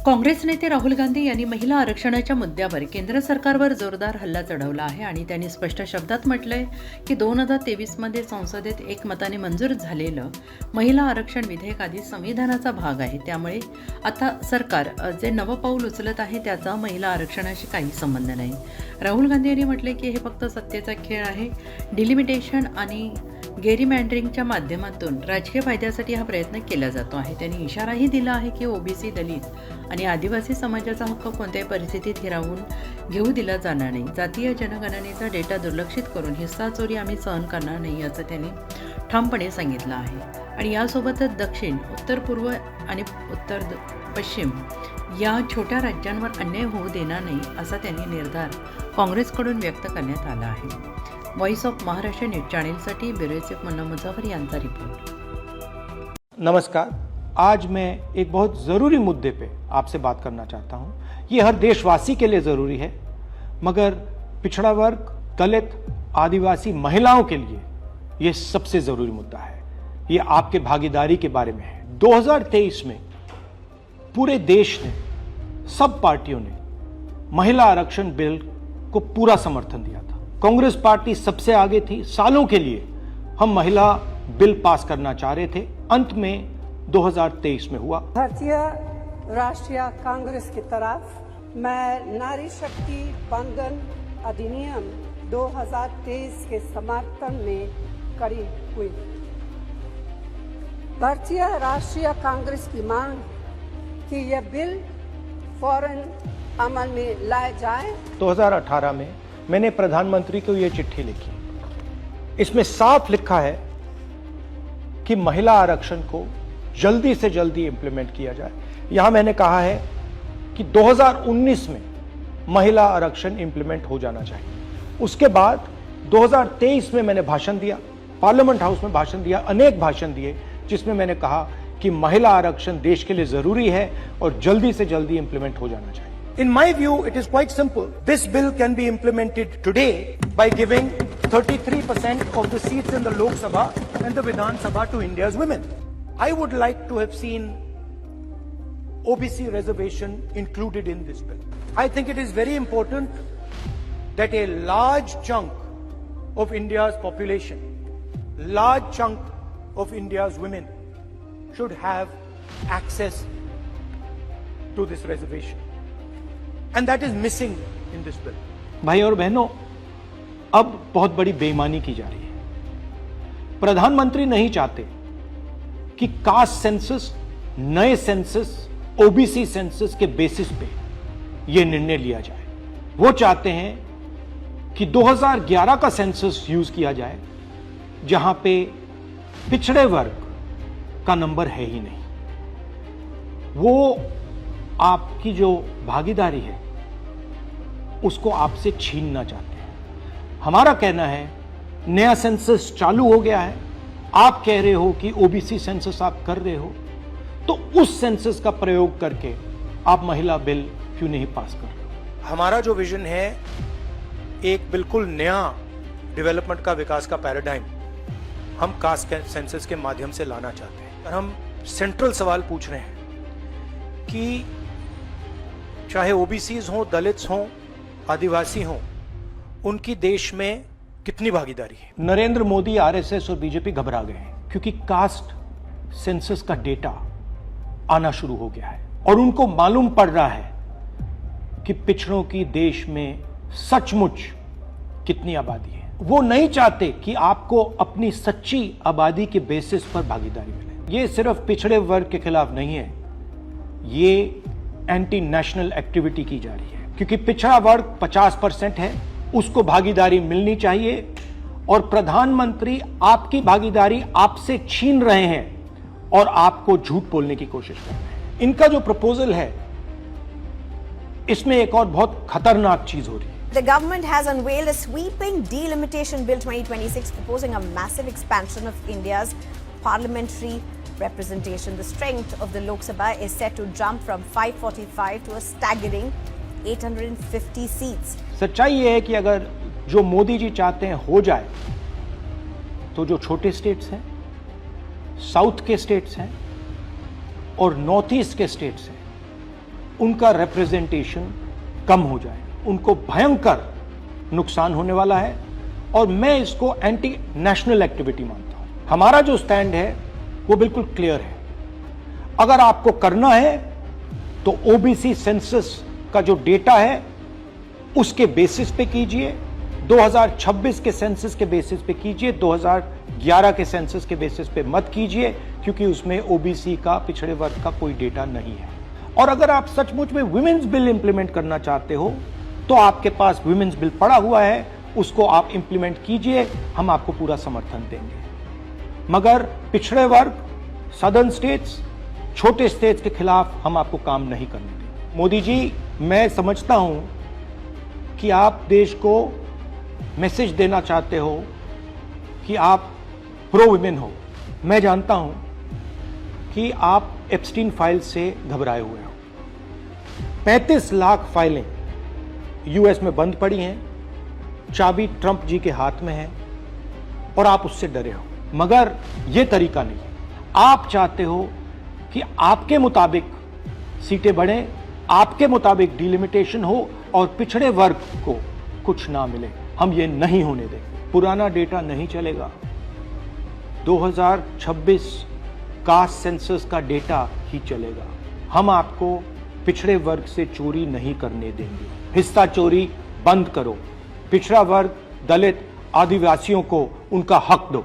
काँग्रेस नेते राहुल गांधी यांनी महिला आरक्षणाच्या मुद्द्यावर केंद्र सरकारवर जोरदार हल्ला चढवला आहे आणि त्यांनी स्पष्ट शब्दात म्हटलंय की 2023मध्ये संसदेत एकमताने मंजूर झालेलं महिला आरक्षण विधेयक आधी संविधानाचा भाग आहे. त्यामुळे आता सरकार जे नवं पाऊल उचलत आहे त्याचा महिला आरक्षणाशी काही संबंध नाही. राहुल गांधी यांनी म्हटले की हे फक्त सत्तेचा खेळ आहे. डिलिमिटेशन आणि गेरीमँडरिंगच्या माध्यमातून राजकीय फायद्यासाठी हा प्रयत्न केला जातो आहे. त्यांनी इशाराही दिला आहे की ओबीसी, दलित आणि आदिवासी समाजाचा हक्क कोणत्याही परिस्थितीत हिरावून घेऊ दिला जाणार नाही. जातीय जनगणनेचा डेटा दुर्लक्षित करून हिस्सा चोरी आम्ही सहन करणार नाही असं त्यांनी ठामपणे सांगितलं आहे. आणि यासोबतच दक्षिण, उत्तर पूर्व आणि उत्तर पश्चिम या छोट्या राज्यांवर अन्याय होऊ देणार नाही असा त्यांनी निर्धार काँग्रेसकडून व्यक्त करण्यात आला आहे. वॉइस ऑफ महाराष्ट्र न्यूज चॅनेलसाठी ब्युरो चीफ मुन्ना मुजफ्फर यांचा रिपोर्ट. नमस्कार. आज मैं एक बहुत ज़रूरी मुद्दे पे आपसे बात करना चाहता हूँ. ये हर देशवासी के लिए ज़रूरी है, मगर पिछड़ा वर्ग, दलित, आदिवासी महिलाओं के लिए ये सबसे ज़रूरी मुद्दा है. ये आपके भागीदारी के बारे में है. 2023 में पूरे देश ने, सब पार्टियों ने महिला आरक्षण बिल को पूरा समर्थन दिया था. कांग्रेस पार्टी सबसे आगे थी. सालों के लिए हम महिला बिल पास करना चाह रहे थे. अंत में 2023 में हुआ. भारतीय राष्ट्रीय कांग्रेस की तरफ मैं नारी शक्ति बंधन अधिनियम 2023 के समर्थन में खड़ी हुई. भारतीय राष्ट्रीय कांग्रेस की मांग कि यह बिल फौरन अमल में लाया जाए. 2018 में मैंने प्रधानमंत्री को यह चिट्ठी लिखी. इसमें साफ लिखा है कि महिला आरक्षण को जल्दी से जल्दी इंप्लीमेंट किया जाए. यहां मैंने कहा है कि 2019 में महिला आरक्षण इंप्लीमेंट हो जाना चाहिए. उसके बाद 2023 में मैंने भाषण दिया, पार्लियामेंट हाउस में भाषण दिया, अनेक भाषण दिए, जिसमें मैंने कहा कि महिला आरक्षण देश के लिए जरूरी है और जल्दी से जल्दी इंप्लीमेंट हो जाना चाहिए. In my view, it is quite simple. This bill can be implemented today by giving 33% of the seats in the Lok Sabha and the Vidhan Sabha to India's women. I would like to have seen OBC reservation included in this bill. I think it is very important that a large chunk of India's population, large chunk of India's women should have access to this reservation. And that is missing in this bill. भाई और बहनों, अब बहुत बड़ी बेईमानी की जा रही है. प्रधानमंत्री नहीं चाहते कि कास्ट सेंसस, नए सेंसस, ओबीसी सेंसस के बेसिस पे यह निर्णय लिया जाए. वो चाहते हैं कि 2011 का सेंसस यूज किया जाए, जहां पे पिछड़े वर्ग का नंबर है ही नहीं. वो आपकी जो भागीदारी है उसको आपसे छीनना चाहते हैं. हमारा कहना है नया सेंसस चालू हो गया है. आप कह रहे हो कि ओबीसी सेंसस आप कर रहे हो, तो उस सेंसस का प्रयोग करके आप महिला बिल क्यों नहीं पास कर रहे हो. हमारा जो विजन है एक बिल्कुल नया डेवलपमेंट का, विकास का पैराडाइम हम कास्ट सेंसस के माध्यम से लाना चाहते हैं. और हम सेंट्रल सवाल पूछ रहे हैं कि चाहे ओबीसीज हों, दलित्स हों, आदिवासी हों, उनकी देश में कितनी भागीदारी है. नरेंद्र मोदी, आरएसएस और बीजेपी घबरा गए हैं क्योंकि कास्ट सेंसस का डेटा आना शुरू हो गया है और उनको मालूम पड़ रहा है कि पिछड़ों की देश में सचमुच कितनी आबादी है. वो नहीं चाहते कि आपको अपनी सच्ची आबादी के बेसिस पर भागीदारी मिले. ये सिर्फ पिछड़े वर्ग के खिलाफ नहीं है, ये एंटी नेशनल एक्टिविटी की जा रही है. क्योंकि पिछड़ा वर्ग 50% है, उसको भागीदारी मिलनी चाहिए और प्रधानमंत्री आपकी भागीदारी आपसे छीन रहे हैं और आपको झूठ बोलने की कोशिश कर रहे हैं. इनका जो प्रपोजल है इसमें एक और बहुत खतरनाक चीज हो रही है. The government has unveiled a sweeping delimitation bill 2026 proposing a massive expansion of India's parliamentary representation. The strength of the Lok Sabha is set to jump from 545 to a staggering 850 seats. सच्चाई ये है कि अगर जो मोदी जी चाहते हैं हो जाए, तो जो छोटे स्टेट्स हैं, साउथ के स्टेट्स हैं और नॉर्थ ईस्ट के स्टेट्स हैं, उनका रिप्रेजेंटेशन कम हो जाए, उनको भयंकर नुकसान होने वाला है और मैं इसको एंटी नेशनल एक्टिविटी मानता हूं। हमारा जो स्टैंड है वो बिल्कुल क्लियर है। अगर आपको करना है तो ओबीसी सेंसस का जो डेटा है उसके बेसिस पे कीजिए, 2026 के सेंसस के बेसिस पे कीजिए, 2011 के सेंसस के बेसिस पे मत कीजिए, क्योंकि उसमें ओबीसी का, पिछड़े वर्ग का कोई डेटा नहीं है। और अगर आप सचमुच में विमेन्स बिल इंप्लीमेंट करना चाहते हो तो आपके पास विमेन्स बिल पड़ा हुआ है, उसको आप इंप्लीमेंट कीजिए, हम आपको पूरा समर्थन देंगे। मगर पिछड़े वर्ग, सदर्न स्टेट्स, छोटे स्टेट्स के खिलाफ हम आपको काम नहीं करने देंगे। मोदी जी, मैं समझता हूं कि आप देश को मैसेज देना चाहते हो कि आप प्रो विमेन हो। मैं जानता हूं कि आप एप्स्टीन फाइल से घबराए हुए हो। 35 लाख फाइलें यूएस में बंद पड़ी हैं, चाबी ट्रंप जी के हाथ में है और आप उससे डरे हो। मगर यह तरीका नहीं है। आप चाहते हो कि आपके मुताबिक सीटें बढ़ें, आपके मुताबिक डिलिमिटेशन हो और पिछड़े वर्ग को कुछ ना मिले। हम ये नहीं होने देंगे। पुराना डेटा नहीं चलेगा। 2026 कास्ट सेंसस का डेटा ही चलेगा। हम आपको पिछड़े वर्ग से चोरी नहीं करने देंगे। हिस्सा चोरी बंद करो। पिछड़ा वर्ग, दलित, आदिवासियों को उनका हक दो।